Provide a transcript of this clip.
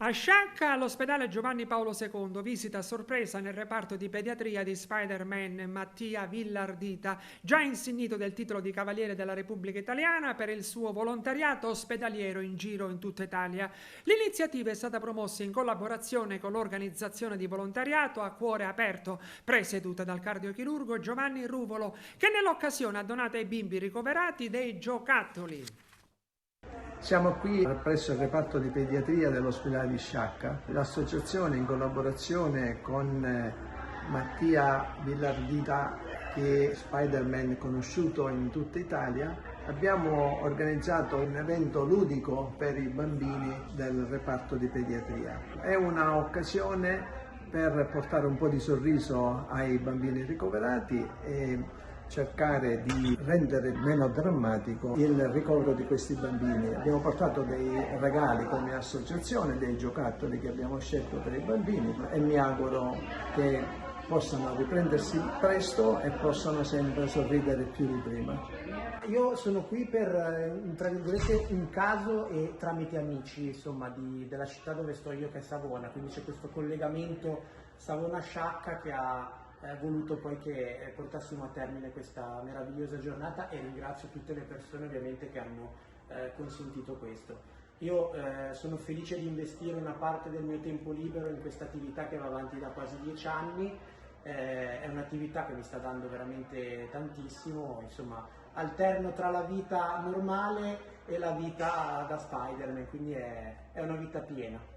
A Sciacca, all'ospedale Giovanni Paolo II, visita a sorpresa nel reparto di pediatria di Spider-Man Mattia Villardita, già insignito del titolo di Cavaliere della Repubblica Italiana per il suo volontariato ospedaliero in giro in tutta Italia. L'iniziativa è stata promossa in collaborazione con l'organizzazione di volontariato A Cuore Aperto, presieduta dal cardiochirurgo Giovanni Ruvolo, che nell'occasione ha donato ai bimbi ricoverati dei giocattoli. Siamo qui presso il reparto di pediatria dell'ospedale di Sciacca. L'associazione, in collaborazione con Mattia Villardita, che è Spider-Man conosciuto in tutta Italia, abbiamo organizzato un evento ludico per i bambini del reparto di pediatria. È un'occasione per portare un po' di sorriso ai bambini ricoverati e cercare di rendere meno drammatico il ricovero di questi bambini. Abbiamo portato dei regali come associazione, dei giocattoli che abbiamo scelto per i bambini e mi auguro che possano riprendersi presto e possano sempre sorridere più di prima. Io sono qui per, tra virgolette, un caso e tramite amici, insomma, della città dove sto io, che è Savona, quindi c'è questo collegamento Savona-Sciacca che ha voluto poi che portassimo a termine questa meravigliosa giornata, e ringrazio tutte le persone ovviamente che hanno consentito questo. Io sono felice di investire una parte del mio tempo libero in questa attività che va avanti da quasi 10 anni, è un'attività che mi sta dando veramente tantissimo, insomma alterno tra la vita normale e la vita da Spider-Man, quindi è una vita piena.